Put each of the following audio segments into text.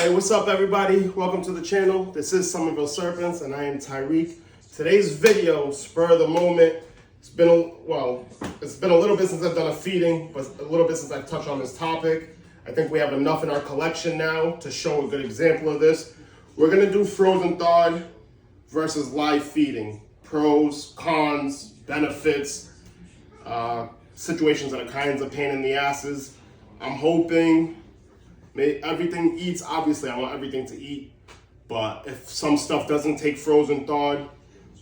Hey, what's up everybody? Welcome to the channel. This is Somerville Serpents and I am Tyreek. Today's video, spur of the moment. It's been a little bit since I've done a feeding, but a little bit since I've touched on this topic. I think we have enough in our collection now to show a good example of this. We're gonna do frozen thawed versus live feeding. Pros, cons, benefits, situations that are kinds of pain in the asses. I'm hoping everything eats. Obviously, I want everything to eat, but if some stuff doesn't take frozen thawed,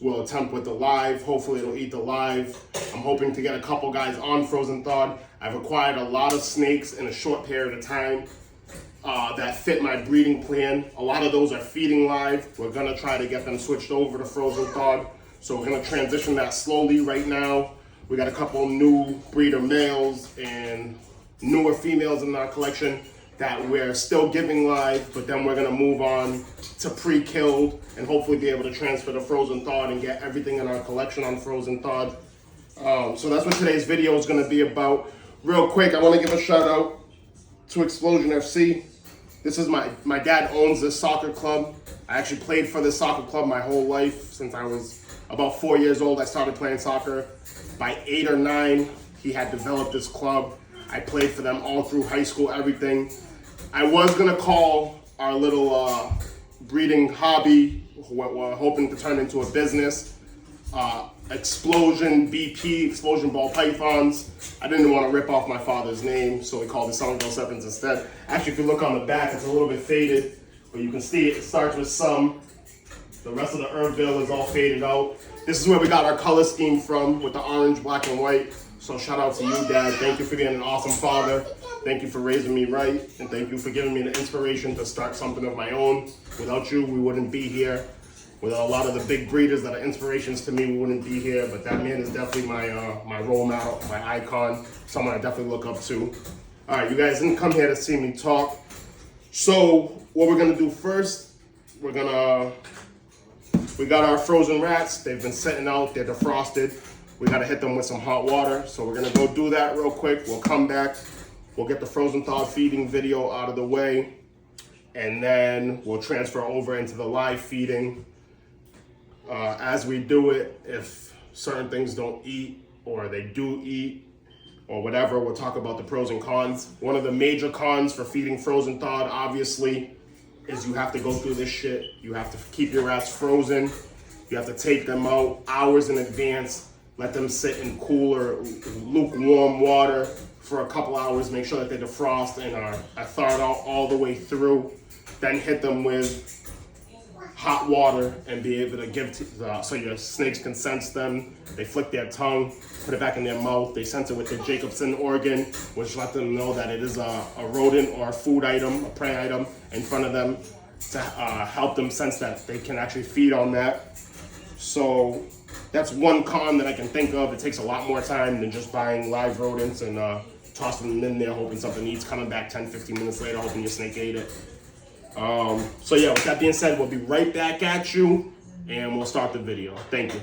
we'll attempt with the live. Hopefully it'll eat the live. I'm hoping to get a couple guys on frozen thawed. I've acquired a lot of snakes in a short period of time that fit my breeding plan. A lot of those are feeding live. We're gonna try to get them switched over to frozen thawed. So we're gonna transition that slowly right now. We got a couple new breeder males and newer females in our collection that we're still giving live, but then we're gonna move on to pre-killed and hopefully be able to transfer to frozen thawed and get everything in our collection on frozen thawed. So that's what today's video is gonna be about. Real quick, I wanna give a shout out to Explosion FC. This is my dad owns this soccer club. I actually played for this soccer club my whole life. Since I was about 4 years old, I started playing soccer. By 8 or 9, he had developed this club. I played for them all through high school, everything. I was gonna call our little breeding hobby, what we're hoping to turn into a business, Explosion BP, Explosion Ball Pythons. I didn't want to rip off my father's name, so we called it Somerville Serpents instead. Actually, if you look on the back, it's a little bit faded, but you can see it starts with some. The rest of the Herbville is all faded out. This is where we got our color scheme from, with the orange, black, and white. So shout out to you, Dad. Thank you for being an awesome father. Thank you for raising me right, and thank you for giving me the inspiration to start something of my own. Without you, we wouldn't be here. With a lot of the big breeders that are inspirations to me, we wouldn't be here. But that man is definitely my role model, my icon, someone I definitely look up to. All right, you guys didn't come here to see me talk. So what we're gonna do first, we got our frozen rats. They've been sitting out, they're defrosted. We gotta hit them with some hot water. So we're gonna go do that real quick. We'll come back. We'll get the frozen thawed feeding video out of the way, and then we'll transfer over into the live feeding. As we do it, if certain things don't eat or they do eat or whatever, we'll talk about the pros and cons. One of the major cons for feeding frozen thawed, obviously, is you have to go through this shit. You have to keep your rats frozen. You have to take them out hours in advance, let them sit in cooler, lukewarm water for a couple hours, make sure that they defrost and are thawed out all the way through, then hit them with hot water and be able to give so your snakes can sense them. They flick their tongue, put it back in their mouth. They sense it with the Jacobson organ, which lets them know that it is a rodent or a food item, a prey item in front of them to help them sense that they can actually feed on that. So that's one con that I can think of. It takes a lot more time than just buying live rodents and tossing them in there, hoping something eats, coming back 10, 15 minutes later, hoping your snake ate it. So yeah, with that being said, we'll be right back at you and we'll start the video. Thank you.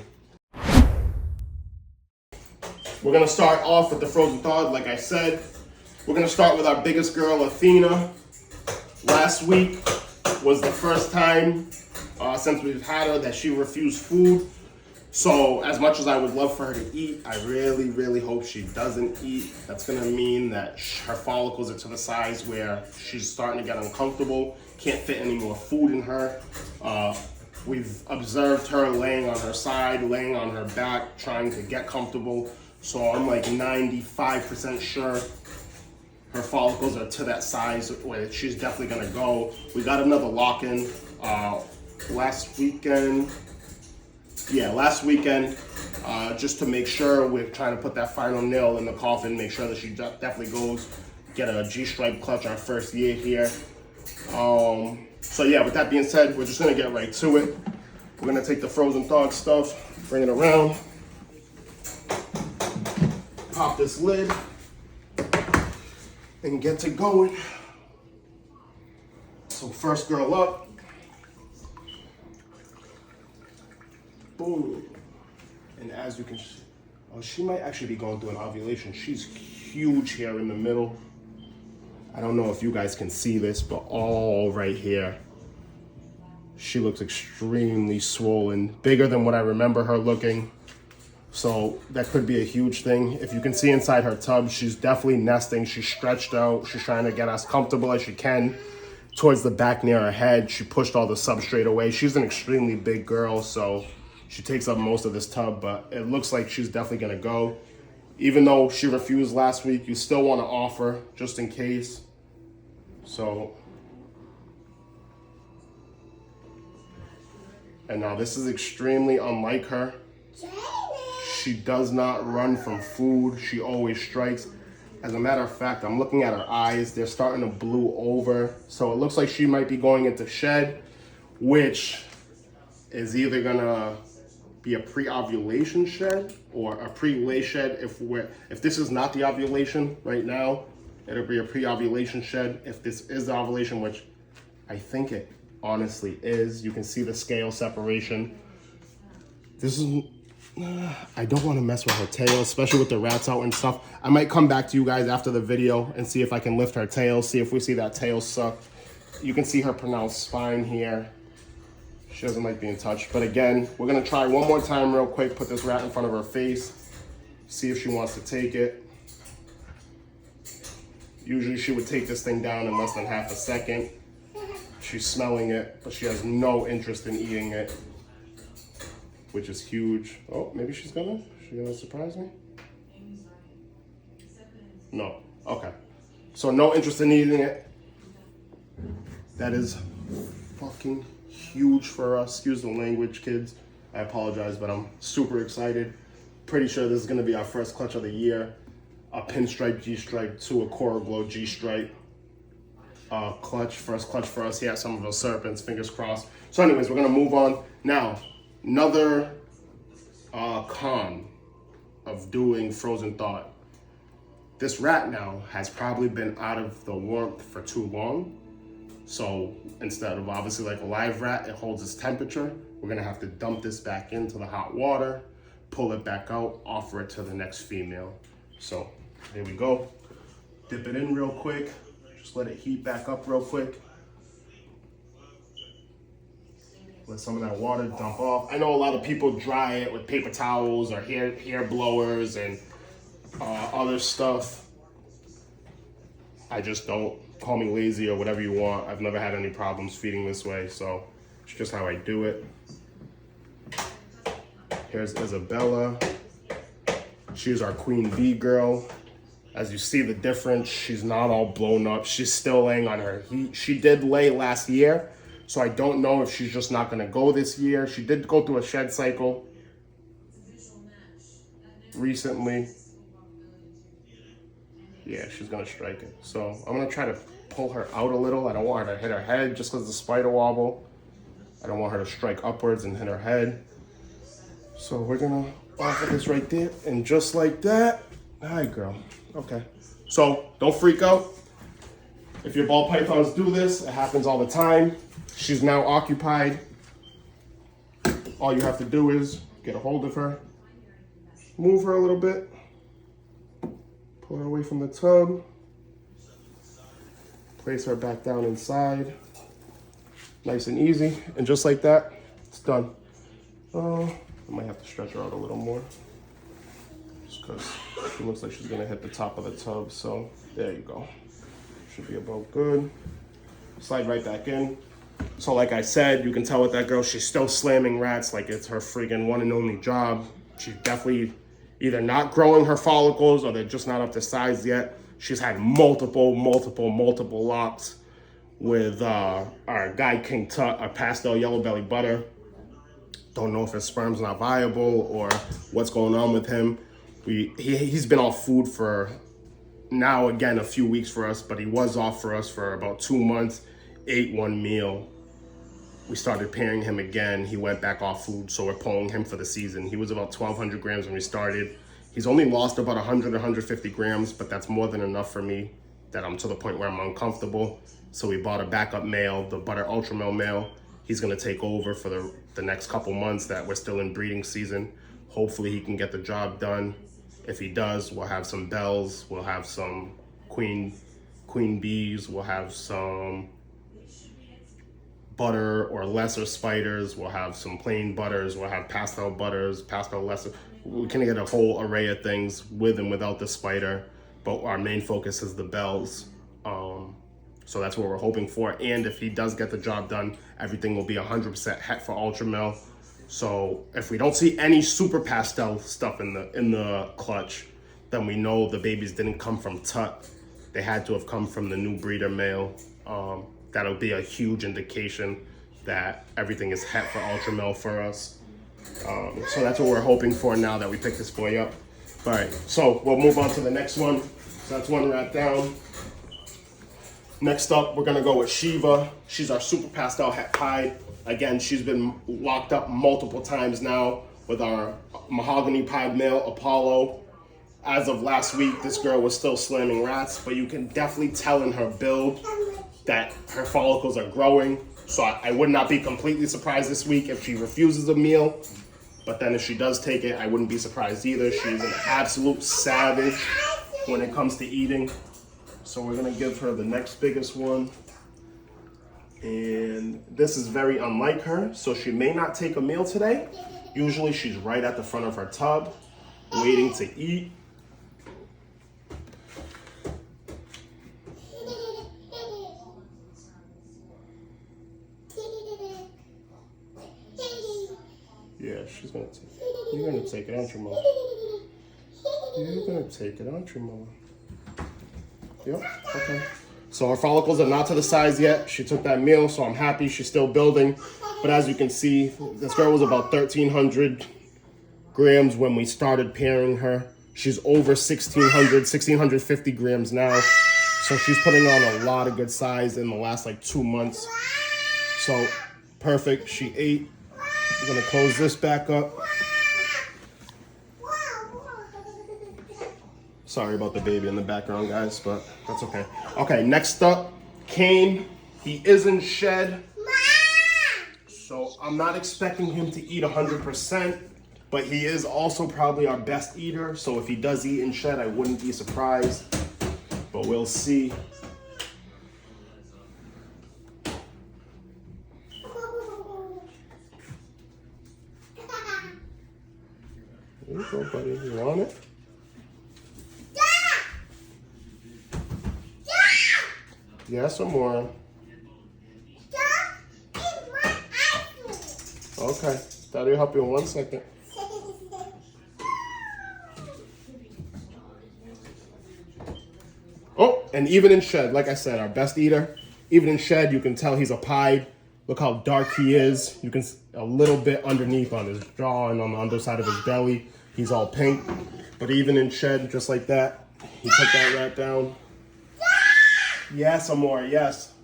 We're gonna start off with the frozen thawed, like I said. We're gonna start with our biggest girl, Athena. Last week was the first time since we've had her that she refused food. So as much as I would love for her to eat, I really, really hope she doesn't eat. That's gonna mean that her follicles are to the size where she's starting to get uncomfortable, can't fit any more food in her. We've observed her laying on her side, laying on her back, trying to get comfortable. So I'm like 95% sure her follicles are to that size where she's definitely gonna go. We got another lock-in last weekend, just to make sure. We're trying to put that final nail in the coffin, make sure that she definitely goes, get a G-stripe clutch our first year here. So yeah, with that being said, we're just gonna get right to it. We're gonna take the frozen thawed stuff, bring it around, pop this lid, and get to going. So first girl up. Boom. And as you can see, she might actually be going through an ovulation. She's huge here in the middle. I don't know if you guys can see this, but all right here, she looks extremely swollen, bigger than what I remember her looking. So that could be a huge thing. If you can see inside her tub, she's definitely nesting. She's stretched out. She's trying to get as comfortable as she can towards the back near her head. She pushed all the substrate away. She's an extremely big girl, so she takes up most of this tub, but it looks like she's definitely gonna go. Even though she refused last week, you still wanna offer just in case. So, and now this is extremely unlike her. She does not run from food. She always strikes. As a matter of fact, I'm looking at her eyes. They're starting to blue over. So it looks like she might be going into shed, which is either gonna be a pre-ovulation shed or a pre-lay shed. If this is not the ovulation right now, it'll be a pre-ovulation shed. If this is the ovulation, which I think it honestly is, you can see the scale separation. This is, I don't want to mess with her tail, especially with the rats out and stuff. I might come back to you guys after the video and see if I can lift her tail, see if we see that tail suck. You can see her pronounced spine here. She doesn't like being touched. But again, we're gonna try one more time real quick, put this rat in front of her face, see if she wants to take it. Usually she would take this thing down in less than half a second. She's smelling it, but she has no interest in eating it, which is huge. Oh, maybe she's gonna surprise me? No, okay. So no interest in eating it. That is fucking huge for us. Excuse the language, kids. I apologize, but I'm super excited. Pretty sure this is gonna be our first clutch of the year. A pinstripe G-stripe to a Coral Glow G-stripe clutch. First clutch for us. Yeah, some of those serpents, fingers crossed. So anyways, we're gonna move on. Now, another con of doing Frozen Thought. This rat now has probably been out of the warmth for too long. So instead of obviously like a live rat, it holds its temperature. We're gonna have to dump this back into the hot water, pull it back out, offer it to the next female. So here we go. Dip it in real quick. Just let it heat back up real quick. Let some of that water dump off. I know a lot of people dry it with paper towels or hair blowers and other stuff. I just don't. Call me lazy or whatever you want. I've never had any problems feeding this way, so it's just how I do it. Here's Isabella. She's our queen bee girl. As you see the difference, she's not all blown up. She's still laying on her heat. She did lay last year, so I don't know if she's just not gonna go this year. She did go through a shed cycle recently. Yeah, she's gonna strike it. So I'm gonna try to pull her out a little. I don't want her to hit her head just because of the spider wobble. I don't want her to strike upwards and hit her head. So we're gonna offer this right there. And just like that, hi girl, okay. So don't freak out. If your ball pythons do this, it happens all the time. She's now occupied. All you have to do is get a hold of her, move her a little bit, pull her away from the tub, place her back down inside. Nice and easy. And just like that, it's done. I might have to stretch her out a little more just because she looks like she's gonna hit the top of the tub. So there you go. Should be about good. Slide right back in. So like I said, you can tell with that girl, she's still slamming rats like it's her friggin' one and only job. She's definitely either not growing her follicles or they're just not up to size yet. She's had multiple locks with our guy King Tut, our pastel yellow belly butter. Don't know if his sperm's not viable or what's going on with him. He's been off food for now again a few weeks for us, but he was off for us for about 2 months. Ate one meal. We started pairing him again. He went back off food, so we're pulling him for the season. He was about 1,200 grams when we started. He's only lost about 100, 150 grams, but that's more than enough for me that I'm to the point where I'm uncomfortable. So we bought a backup male, the Butter Ultra male. He's gonna take over for the next couple months that we're still in breeding season. Hopefully he can get the job done. If he does, we'll have some bells, we'll have some queen queen bees. We'll have some butter or lesser spiders. We'll have some plain butters. We'll have pastel butters, pastel lesser. We can get a whole array of things with and without the spider, but our main focus is the bells. So that's what we're hoping for. And if he does get the job done, everything will be 100% het for Ultramel. So if we don't see any super pastel stuff in the clutch, then we know the babies didn't come from Tut. They had to have come from the new breeder male. That'll be a huge indication that everything is het for Ultramel for us. So that's what we're hoping for now that we picked this boy up. All right, so we'll move on to the next one. So that's one rat down. Next up, we're gonna go with Shiva. She's our super pastel het pied. Again, she's been locked up multiple times now with our mahogany pied male, Apollo. As of last week, this girl was still slamming rats, but you can definitely tell in her build that her follicles are growing. So I would not be completely surprised this week if she refuses a meal. But then if she does take it, I wouldn't be surprised either. She's an absolute savage when it comes to eating. So we're gonna give her the next biggest one. And this is very unlike her, so she may not take a meal today. Usually she's right at the front of her tub, waiting to eat. Yeah, she's gonna take it. You're gonna take it, aren't you, Mom? You're gonna take it, aren't you, Mom? Yep, okay. So her follicles are not to the size yet. She took that meal, so I'm happy she's still building. But as you can see, this girl was about 1,300 grams when we started pairing her. She's over 1,650 grams now. So she's putting on a lot of good size in the last like 2 months. So perfect, she ate. We're gonna close this back up. Sorry about the baby in the background, guys, but that's okay. Okay, next up, Kane. He is in shed. So I'm not expecting him to eat 100%, but he is also probably our best eater. So if he does eat in shed, I wouldn't be surprised, but we'll see. There you go, buddy. You want it? Yeah, some more. Okay, that'll help you in 1 second. Oh, and even in shed, like I said, our best eater. Even in shed, you can tell he's a pied. Look how dark he is. You can a little bit underneath on his jaw and on the underside of his belly. He's all pink. But even in shed, just like that, he took that rat down. Yes, some more, yes.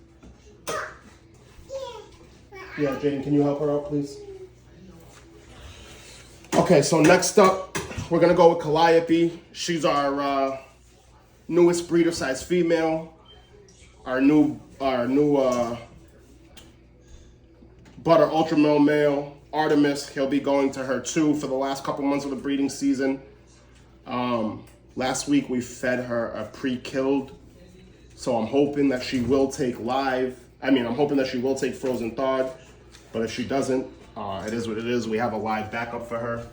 Yeah, Jaden, can you help her out, please? Okay, so next up, we're gonna go with Calliope. She's our newest breeder size female. Our new butter Ultramel male, Artemis. He'll be going to her too for the last couple months of the breeding season. Last week we fed her a pre-killed. So I'm hoping that she will take I'm hoping that she will take frozen thawed. But if she doesn't, it is what it is. We have a live backup for her.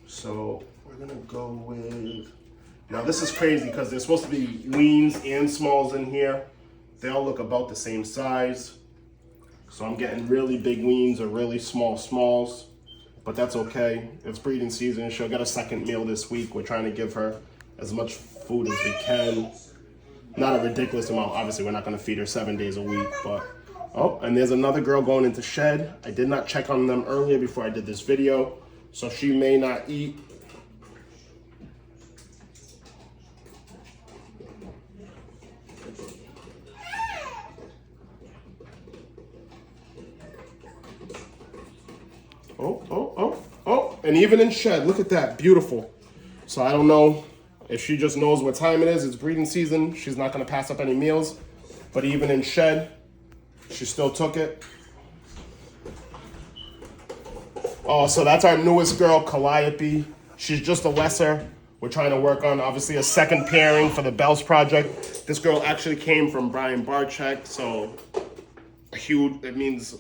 So we're gonna go with, now this is crazy because there's supposed to be weans and smalls in here. They all look about the same size. So I'm getting really big weans or really small smalls, but that's okay. It's breeding season. She'll get a second meal this week. We're trying to give her as much food as we can. Not a ridiculous amount. Obviously, we're not going to feed her 7 days a week, but oh, and there's another girl going into shed. I did not check on them earlier before I did this video, so she may not eat. Oh, and even in shed, look at that, beautiful. So I don't know if she just knows what time it is. It's breeding season. She's not going to pass up any meals. But even in shed, she still took it. Oh, so that's our newest girl, Calliope. She's just a lesser. We're trying to work on, obviously, a second pairing for the Bells project. This girl actually came from Brian Barczyk, so it means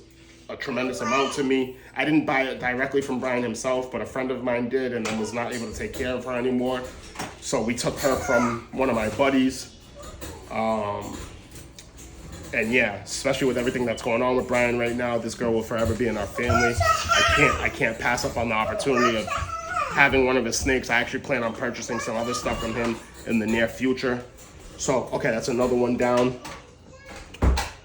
a tremendous amount to me. I didn't buy it directly from Brian himself, but a friend of mine did and then was not able to take care of her anymore. So we took her from one of my buddies. And yeah, especially with everything that's going on with Brian right now, this girl will forever be in our family. I can't pass up on the opportunity of having one of his snakes. I actually plan on purchasing some other stuff from him in the near future. So, okay, that's another one down.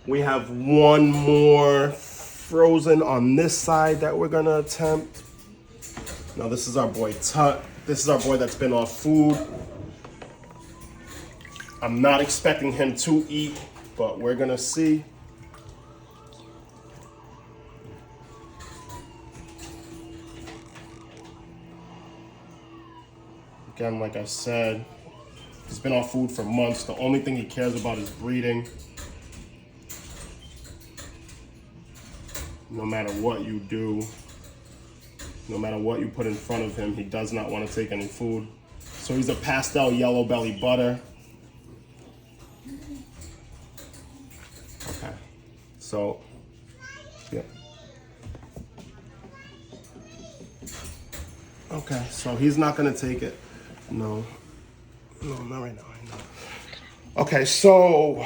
We have one more frozen on this side that we're gonna attempt. Now this is our boy Tut. This is our boy that's been off food. I'm not expecting him to eat, but we're gonna see. Again, like I said, he's been off food for months. The only thing he cares about is breeding. No matter what you do, no matter what you put in front of him, he does not want to take any food. So he's a pastel yellow belly butter. Okay, so, yeah. Okay, so he's not gonna take it. No, not right now, Okay, so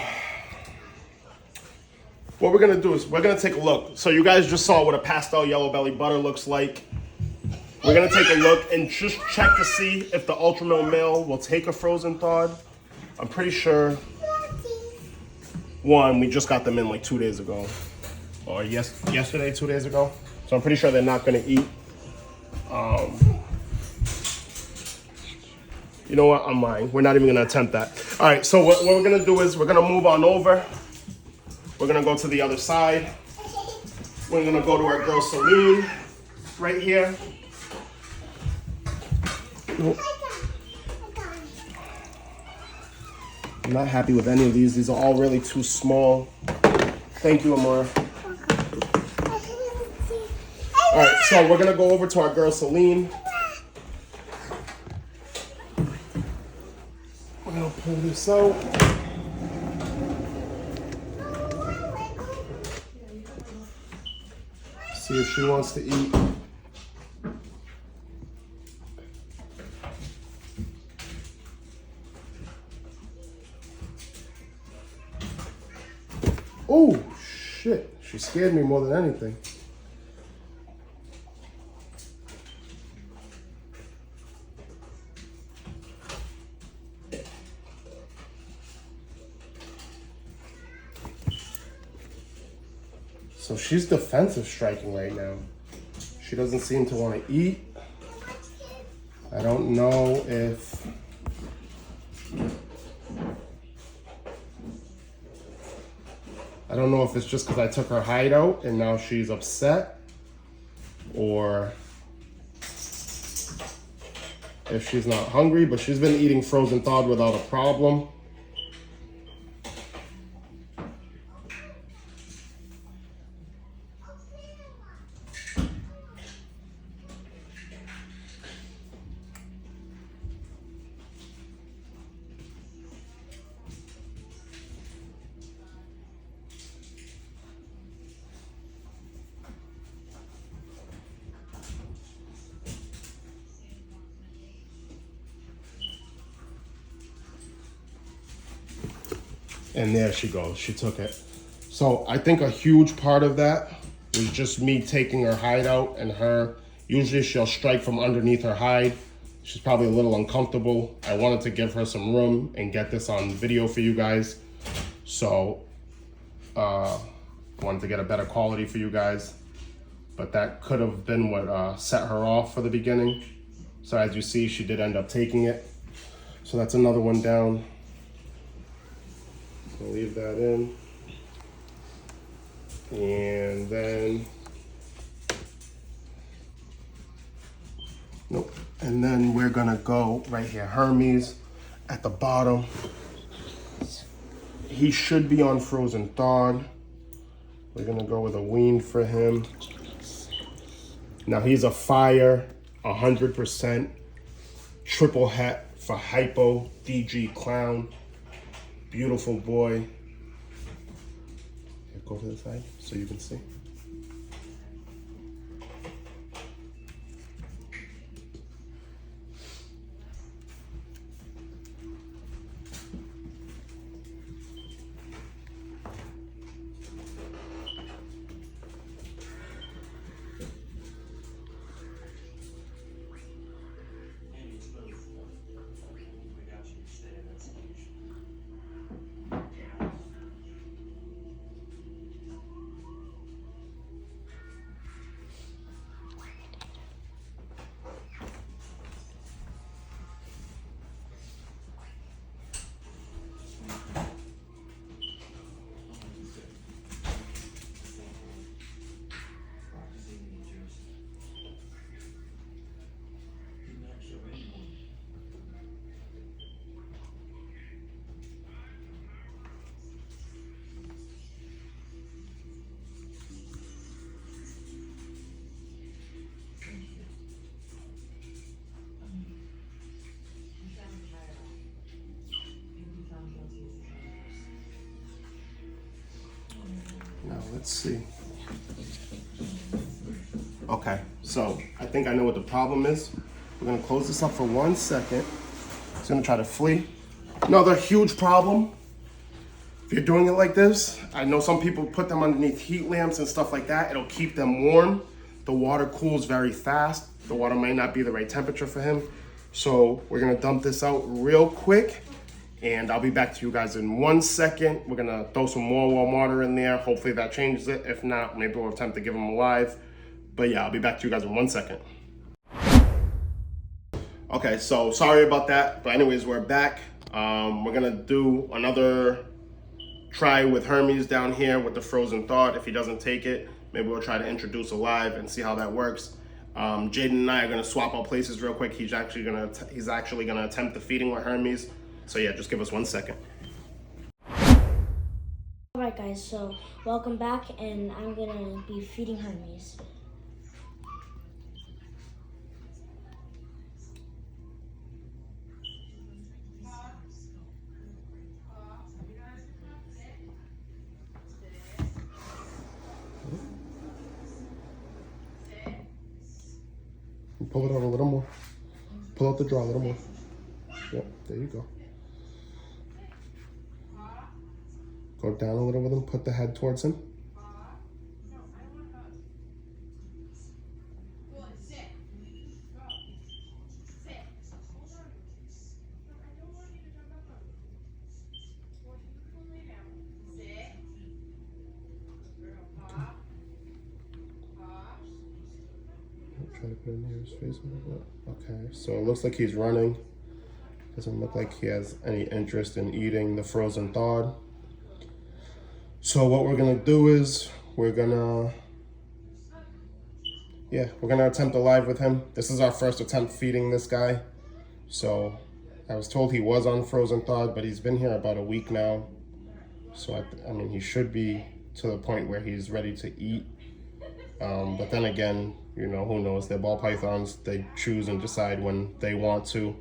what we're gonna do is we're gonna take a look. So you guys just saw what a pastel yellow belly butter looks like. We're gonna take a look and just check to see if the Ultramil male will take a frozen thawed. I'm pretty sure, one, we just got them in like 2 days ago. Or yesterday, 2 days ago. So I'm pretty sure they're not gonna eat. You know what, I'm lying. We're not even gonna attempt that. All right, so what we're gonna do is we're gonna move on over. We're gonna go to the other side. We're gonna go to our girl Celine, right here. Nope. I'm not happy with any of these. These are all really too small. Thank you, Amora. All right, so we're gonna go over to our girl Celine. We're gonna pull this out. See if she wants to eat. Oh, shit. She scared me more than anything. So she's defensive striking right now. She doesn't seem to want to eat. I don't know if... I don't know if it's just because I took her hide out and now she's upset, or if she's not hungry, but she's been eating frozen thawed without a problem. And there she goes, she took it. So I think a huge part of that was just me taking her hide out, and her, usually she'll strike from underneath her hide. She's probably a little uncomfortable. I wanted to give her some room and get this on video for you guys. So, wanted to get a better quality for you guys. But that could have been what set her off for the beginning. So as you see, she did end up taking it. So that's another one down. I'll leave that in. And then, nope. And then we're gonna go right here, Hermes at the bottom. He should be on frozen thawed. We're gonna go with a wean for him. Now he's a fire, 100%. triple hat for Hypo DG Clown. Beautiful boy. Here, go to the side so you can see. Now let's see. Okay, so I think I know what the problem is. We're gonna close this up for 1 second. It's gonna try to flee. Another huge problem. If you're doing it like this, I know some people put them underneath heat lamps and stuff like that. It'll keep them warm. The water cools very fast. The water might not be the right temperature for him. So we're gonna dump this out real quick and I'll be back to you guys in 1 second. We're gonna throw some more warm water in there. Hopefully that changes it. If not, maybe we'll attempt to give him alive. But yeah, I'll be back to you guys in 1 second. Okay, so sorry about that. But anyways, we're back. We're gonna do another try with Hermes down here with the frozen thawed. If he doesn't take it, maybe we'll try to introduce alive and see how that works. Jaden and I are gonna swap our places real quick. He's actually gonna attempt the feeding with Hermes. So yeah, just give us 1 second. Alright guys, so welcome back and I'm gonna be feeding Hermes. Pull it out a little more. Pull out the draw a little more. Yep, there you go. Go down a little with him, put the head towards him. Try to put it near his face a little bit. Okay, so it looks like he's running. Doesn't look like he has any interest in eating the frozen thawed. So what we're gonna do is we're gonna attempt alive with him. This is our first attempt feeding this guy. So I was told he was on frozen thawed, but he's been here about a week now. So I mean, he should be to the point where he's ready to eat. But then again, you know, who knows? They're ball pythons. They choose and decide when they want to.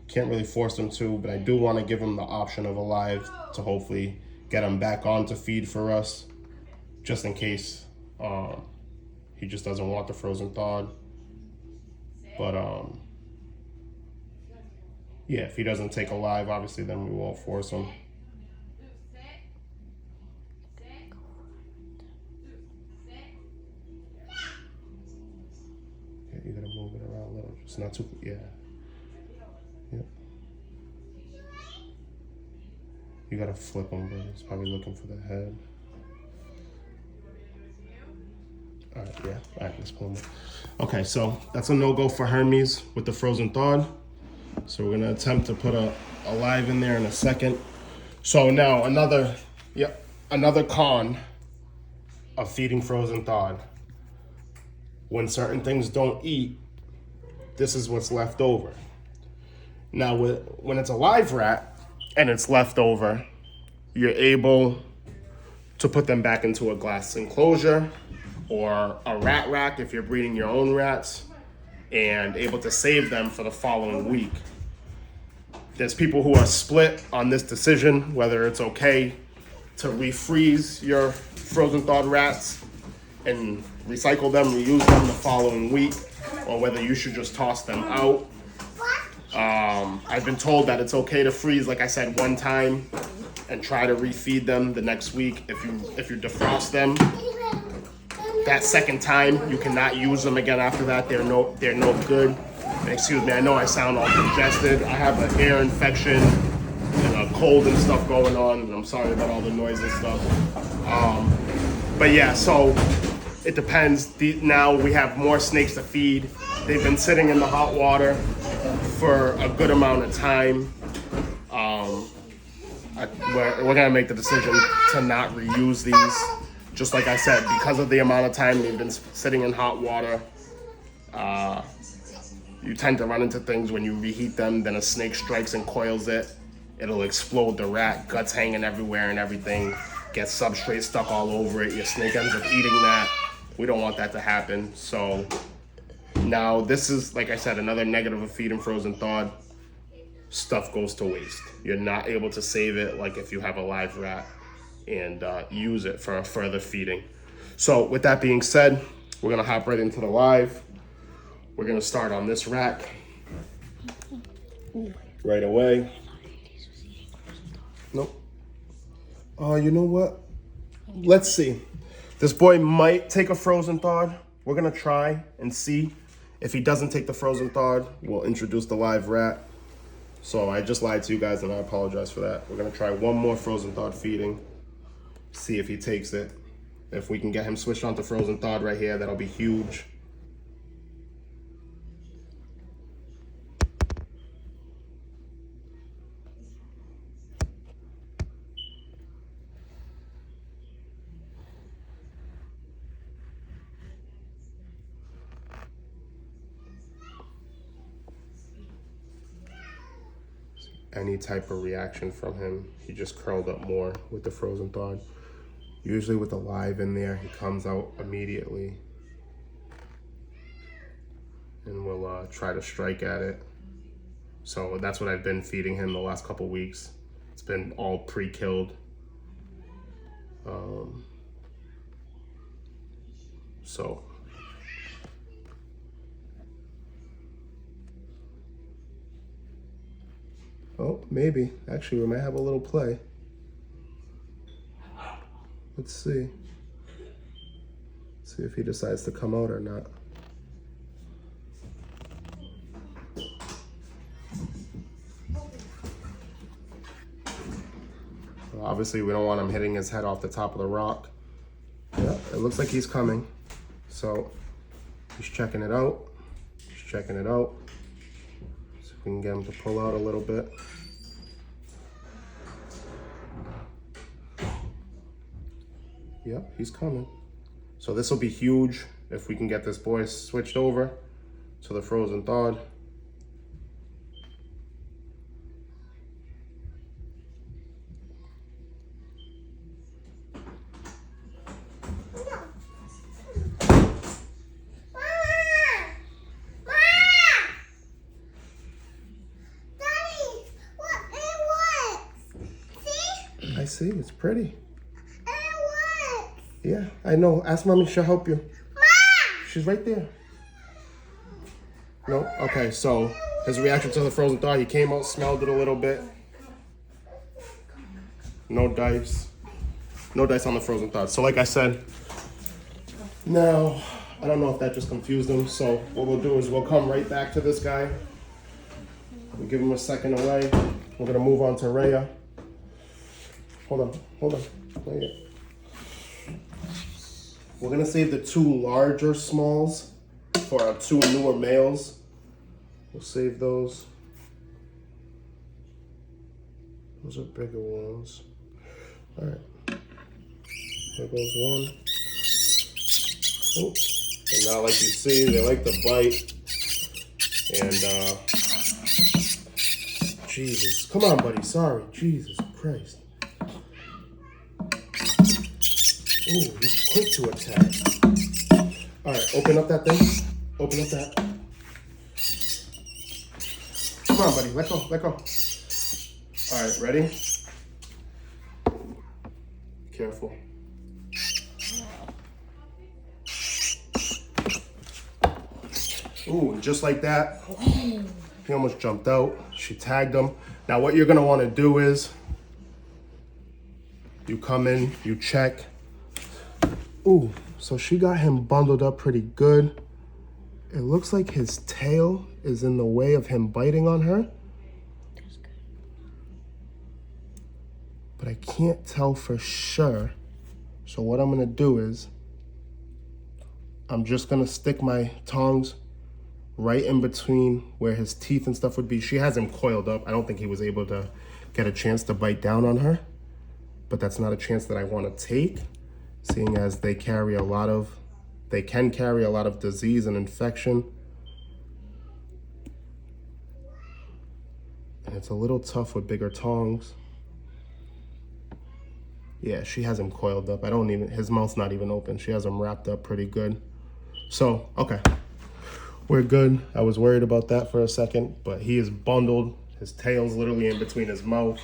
Can't really force them to, but I do want to give him the option of alive to hopefully get him back on to feed for us, just in case he just doesn't want the frozen thawed. But yeah, if he doesn't take alive, obviously then we won't force him. Yeah, you gotta move it around a little, just not too, yeah. Yep. You gotta flip him, but he's probably looking for the head. All right, yeah, all right, let's pull him up. Okay, so that's a no-go for Hermes with the frozen thawed. So we're gonna attempt to put a live in there in a second. So now another con of feeding frozen thawed. When certain things don't eat, this is what's left over. Now, when it's a live rat and it's left over, you're able to put them back into a glass enclosure or a rat rack if you're breeding your own rats, and able to save them for the following week. there's people who are split on this decision, whether it's okay to refreeze your frozen thawed rats and recycle them, reuse them the following week, or whether you should just toss them out. I've been told that it's okay to freeze, like I said, one time and try to refeed them the next week. If you defrost them, that second time you cannot use them again after that. They're no good. And excuse me, I know I sound all congested. I have an ear infection and a cold and stuff going on, and I'm sorry about all the noise and stuff. But yeah, so it depends. Now we have more snakes to feed. They've been sitting in the hot water for a good amount of time. We're gonna make the decision to not reuse these. Just like I said, because of the amount of time they've been sitting in hot water, you tend to run into things when you reheat them, then a snake strikes and coils it. It'll explode the rat, guts hanging everywhere and everything, gets substrate stuck all over it. Your snake ends up eating that. We don't want that to happen. So now this is, like I said, another negative of feeding frozen thawed. Stuff goes to waste. You're not able to save it like if you have a live rat and use it for further feeding. So with that being said, we're gonna hop right into the live. We're gonna start on this rack right away. Nope. You know what? Let's see. This boy might take a frozen thawed. We're gonna try and see. If he doesn't take the frozen thawed, we'll introduce the live rat. So I just lied to you guys and I apologize for that. We're gonna try one more frozen thawed feeding. See if he takes it. If we can get him switched onto frozen thawed right here, that'll be huge. Any type of reaction from him. He just curled up more with the frozen thawed. Usually with the live in there, he comes out immediately. And we'll try to strike at it. So that's what I've been feeding him the last couple weeks. It's been all pre-killed. So oh, maybe. Actually, we might have a little play. Let's see. See if he decides to come out or not. Well, obviously, we don't want him hitting his head off the top of the rock. Yeah, it looks like he's coming. So, he's checking it out. He's checking it out. See if we can get him to pull out a little bit. Yep, he's coming. So this will be huge if we can get this boy switched over to the frozen thawed. I see, it's pretty. Yeah, I know. Ask mommy, she'll help you. Mom! She's right there. No? Okay, so his reaction to the frozen thaw, he came out, smelled it a little bit. No dice. No dice on the frozen thaw. So like I said, now, I don't know if that just confused him. So what we'll do is we'll come right back to this guy. We'll give him a second away. We're going to move on to Rhea. Hold on. Not yet. We're gonna save the two larger smalls for our two newer males. We'll save those. Those are bigger ones. All right. There goes one. Oh, and now like you see, they like to bite. And Jesus, come on, buddy. Sorry, Jesus Christ. Ooh, he's quick to attack. All right, open up that thing. Open up that. Come on, buddy. Let go. All right, ready? Careful. Ooh, and just like that, he almost jumped out. She tagged him. Now what you're gonna wanna do is, you come in, you check. Ooh, so she got him bundled up pretty good. It looks like his tail is in the way of him biting on her. But I can't tell for sure. So what I'm gonna do is, I'm just gonna stick my tongs right in between where his teeth and stuff would be. She has him coiled up. I don't think he was able to get a chance to bite down on her, but that's not a chance that I want to take, seeing as they can carry a lot of disease and infection. And it's a little tough with bigger tongs. Yeah, she has him coiled up. His mouth's not even open. She has him wrapped up pretty good. So, okay. We're good. I was worried about that for a second, but he is bundled. His tail's literally in between his mouth,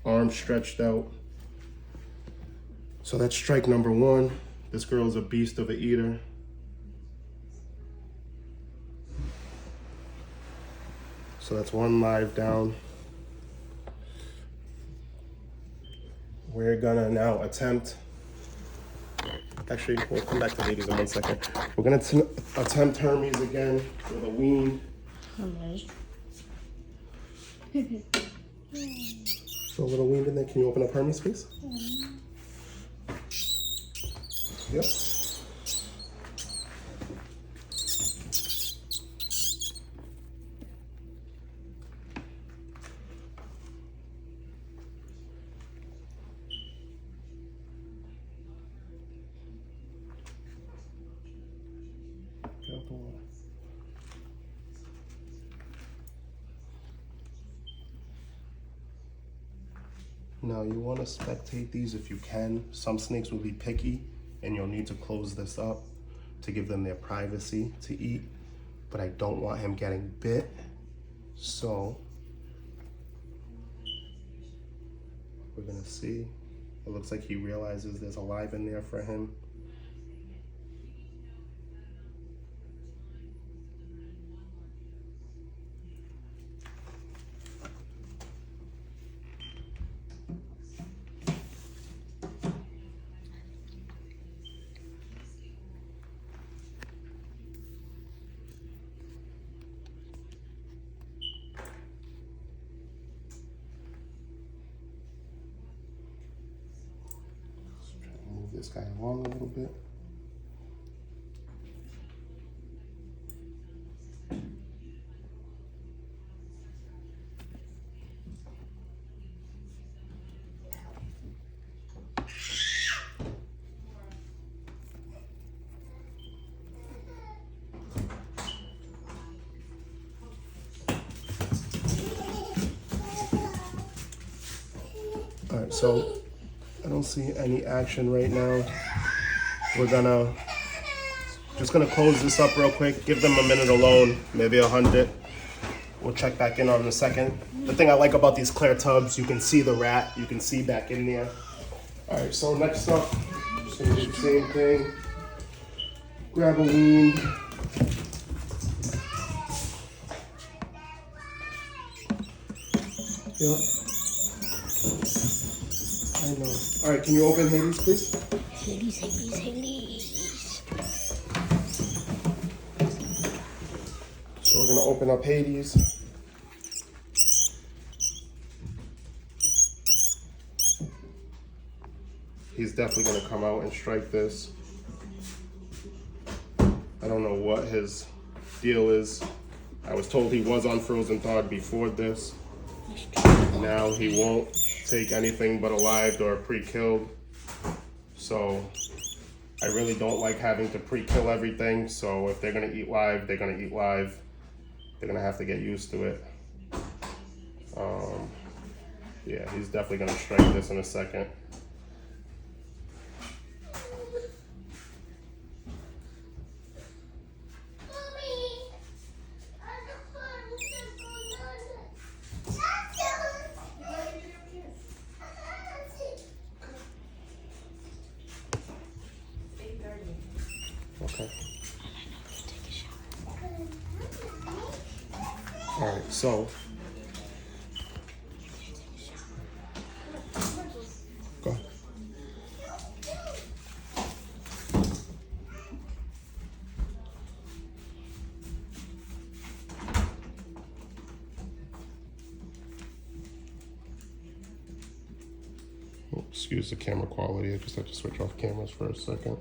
arms stretched out. So that's strike number one. This girl's a beast of an eater. So that's one live down. We're gonna now attempt, actually, we'll come back to ladies in 1 second. We're gonna attempt Hermes again with a wean. So a little wean in there. Can you open up Hermes, please? Yep. Now you want to spectate these if you can. Some snakes will be picky and you'll need to close this up to give them their privacy to eat, but I don't want him getting bit. So we're gonna see. It looks like he realizes there's a live in there for him. Move this guy along a little bit. All right, so I don't see any action right now. We're just gonna close this up real quick, give them a minute alone, maybe 100. We'll check back in on in a second. The thing I like about these clear tubs, you can see the rat, you can see back in there. All right, so next up, just gonna do the same thing. Grab a wean. Yep. I know. All right, can you open Hades, please? Hades. So we're gonna open up Hades. He's definitely gonna come out and strike this. I don't know what his deal is. I was told he was on frozen thawed before this. Now he won't take anything but alive or pre-killed. So I really don't like having to pre-kill everything. So if they're gonna eat live, they're gonna eat live. They're gonna have to get used to it. Yeah, he's definitely gonna strike this in a second. So go. Oh, excuse the camera quality. I just have to switch off cameras for a second.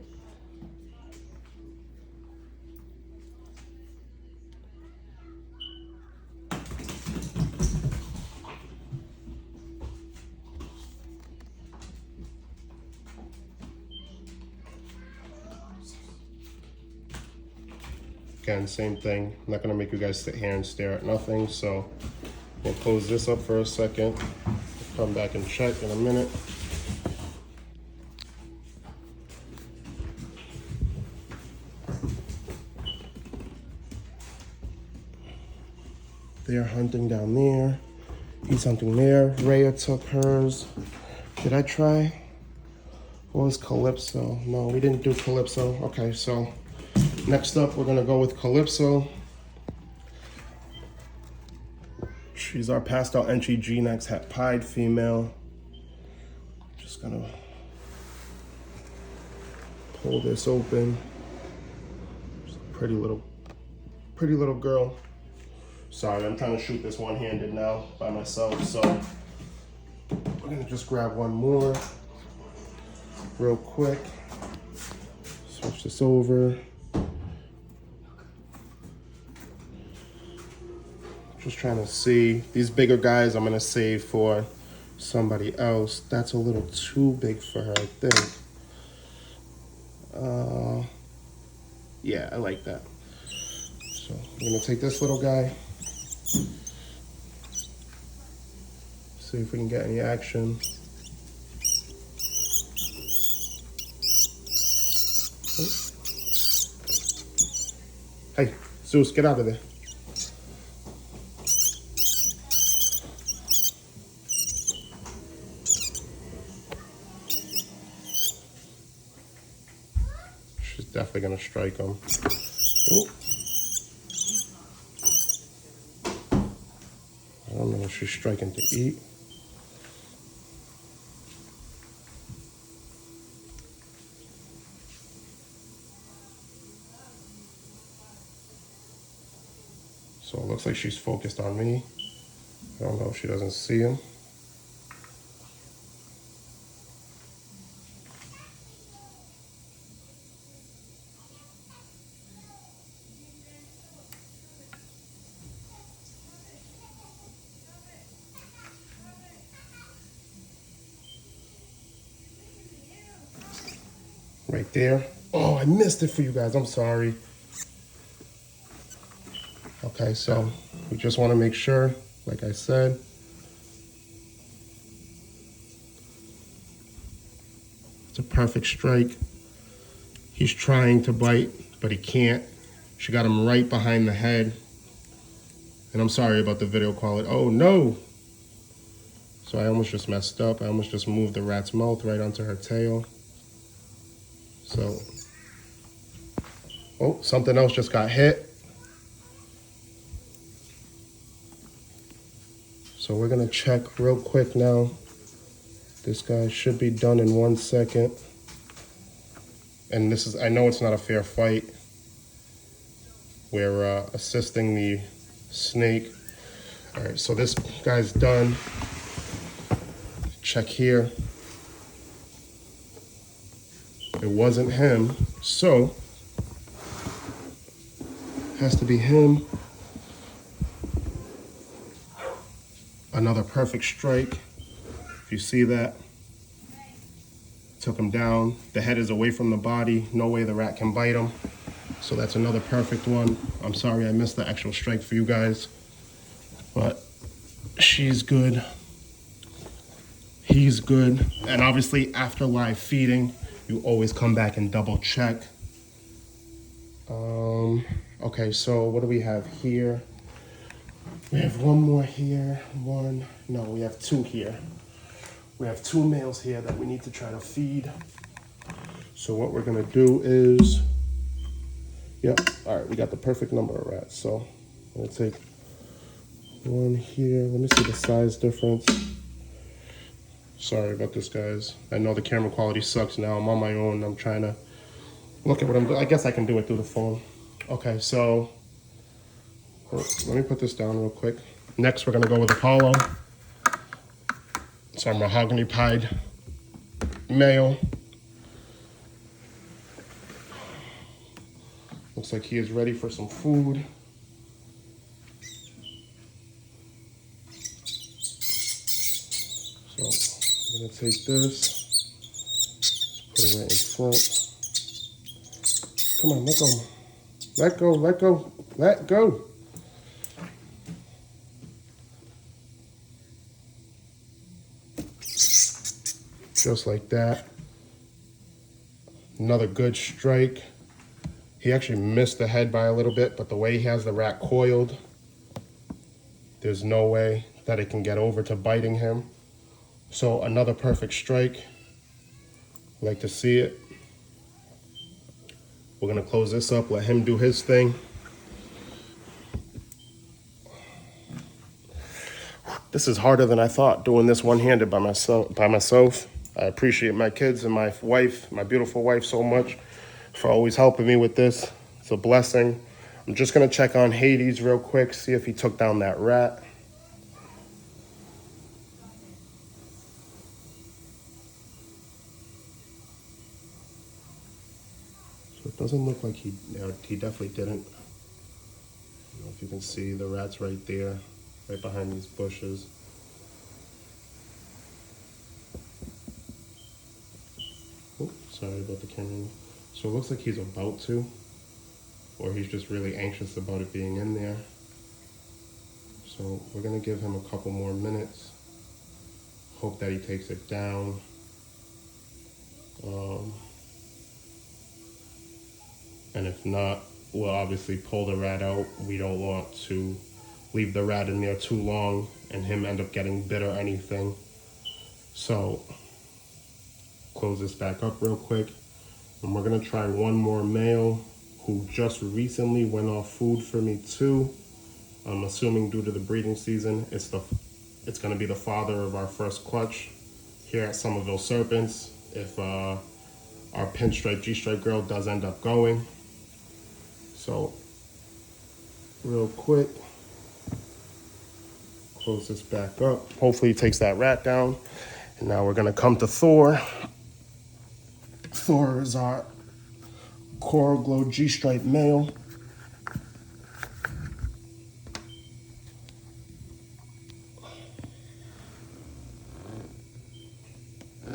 Again, same thing. I'm not gonna make you guys sit here and stare at nothing, so we'll close this up for a second. Come back and check in a minute. They're hunting down there. He's hunting there. Rhea took hers. Did I try? What was Calypso? No, we didn't do Calypso. Okay, so next up, we're gonna go with Calypso. She's our pastel entry G-Nex Het Pied female. Just gonna pull this open. She's a pretty little girl. Sorry, I'm trying to shoot this one-handed now by myself, so we're gonna just grab one more real quick. Switch this over. Just trying to see. These bigger guys I'm gonna save for somebody else. That's a little too big for her, I think. Yeah, I like that. So I'm gonna take this little guy. See if we can get any action. Oh. Hey, Zeus, get out of there. She's definitely gonna strike him. Oh. I don't know if she's striking to eat. So it looks like she's focused on me. I don't know if she doesn't see him. Right there. Oh, I missed it for you guys. I'm sorry. Okay, so we just want to make sure, like I said, it's a perfect strike. He's trying to bite, but he can't. She got him right behind the head. And I'm sorry about the video quality. Oh no! So I almost just messed up. I almost just moved the rat's mouth right onto her tail. So, oh, something else just got hit. So we're gonna check real quick now. This guy should be done in 1 second. And this is, I know it's not a fair fight. We're assisting the snake. All right, so this guy's done. Check here. It wasn't him, so has to be him. Another perfect strike. If you see that, took him down. The head is away from the body. No way the rat can bite him. So that's another perfect one. I'm sorry I missed the actual strike for you guys, but she's good. He's good. And obviously after live feeding, you always come back and double check. Okay, so what do we have here? We have one more here. We have two here. We have two males here that we need to try to feed. So what we're gonna do is, all right, we got the perfect number of rats. So I'm gonna take one here. Let me see the size difference. Sorry about this, guys. I know the camera quality sucks now. I'm on my own. I'm trying to look at what I'm doing. I guess I can do it through the phone. Okay, so let me put this down real quick. Next, we're gonna go with Apollo. It's our mahogany pied male. Looks like he is ready for some food. So I'm gonna take this, put it right in front. Come on, let go. Let go, let go, let go. Just like that. Another good strike. He actually missed the head by a little bit, but the way he has the rat coiled, there's no way that it can get over to biting him. So another perfect strike. Like to see it. We're gonna close this up, let him do his thing. This is harder than I thought, doing this one-handed by myself. I appreciate my kids and my wife, my beautiful wife, so much for always helping me with this. It's a blessing. I'm just gonna check on Hades real quick, see if he took down that rat. So it doesn't look like he definitely didn't. I don't know if you can see the rat's right there, right behind these bushes. Oh, sorry about the camera. So it looks like he's about to, or he's just really anxious about it being in there. So we're gonna give him a couple more minutes. Hope that he takes it down. And if not, we'll obviously pull the rat out. We don't want to leave the rat in there too long and him end up getting bit or anything. So close this back up real quick. And we're gonna try one more male who just recently went off food for me too. I'm assuming due to the breeding season, it's gonna be the father of our first clutch here at Somerville Serpents. If our pinstripe G-stripe girl does end up going. So real quick, close this back up. Hopefully he takes that rat down. And now we're gonna come to Thor. Thor is our Coral Glow G-stripe male. He's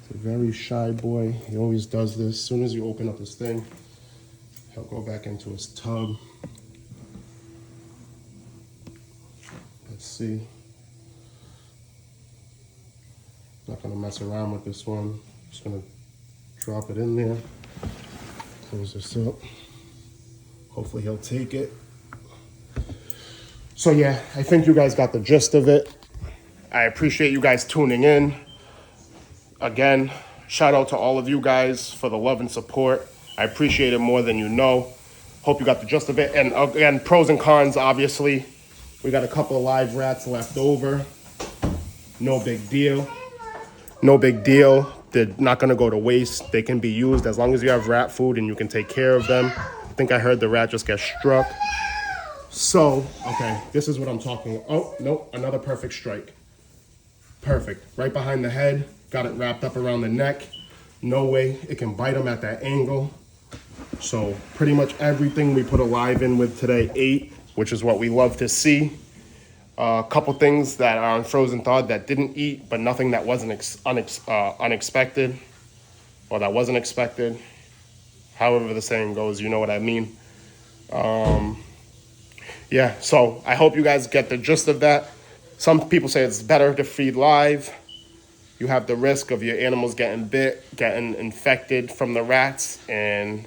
a very shy boy. He always does this. As soon as you open up his thing, he'll go back into his tub. Let's see. Not gonna mess around with this one. Just gonna drop it in there. Close this up. Hopefully he'll take it. So yeah, I think you guys got the gist of it. I appreciate you guys tuning in. Again, shout out to all of you guys for the love and support. I appreciate it more than you know. Hope you got the gist of it. And again, pros and cons, obviously. We got a couple of live rats left over. No big deal. No big deal. They're not gonna go to waste. They can be used as long as you have rat food and you can take care of them. I think I heard the rat just get struck. So, okay, this is what I'm talking about. Oh, no, another perfect strike. Perfect. Right behind the head. Got it wrapped up around the neck. No way it can bite him at that angle. So pretty much everything we put a live in with today ate, which is what we love to see. A couple things that are on frozen thawed that didn't eat, but nothing that wasn't unexpected, or that wasn't expected. However the saying goes, you know what I mean. Yeah, so I hope you guys get the gist of that. Some people say it's better to feed live. You have the risk of your animals getting bit, getting infected from the rats, and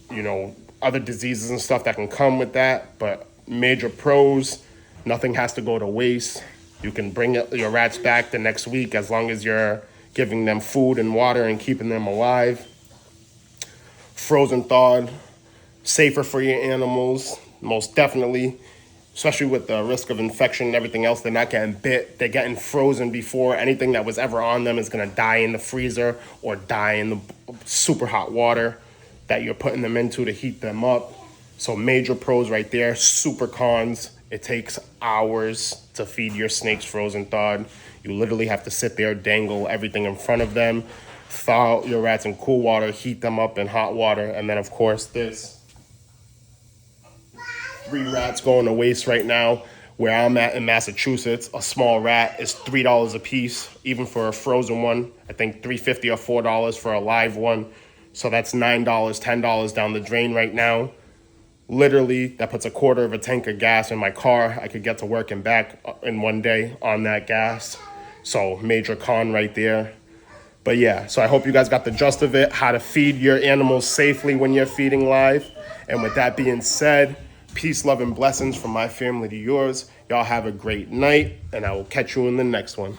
you know, other diseases and stuff that can come with that. But major pros, nothing has to go to waste. You can bring your rats back the next week as long as you're giving them food and water and keeping them alive. Frozen thawed, safer for your animals. most definitely, especially with the risk of infection and everything else. They're not getting bit. They're getting frozen before anything that was ever on them is going to die in the freezer or die in the super hot water that you're putting them into to heat them up. So major pros right there, super cons. It takes hours to feed your snakes frozen thawed. You literally have to sit there, dangle everything in front of them, thaw out your rats in cool water, heat them up in hot water, and then of course this. 3 rats going to waste right now. Where I'm at in Massachusetts, a small rat is $3 a piece, even for a frozen one. I think $3.50 or $4 for a live one. So that's $9, $10 down the drain right now. Literally, that puts a quarter of a tank of gas in my car. I could get to work and back in one day on that gas. So major con right there. But yeah, so I hope you guys got the gist of it, how to feed your animals safely when you're feeding live. And with that being said, peace, love, and blessings from my family to yours. Y'all have a great night, and I will catch you in the next one.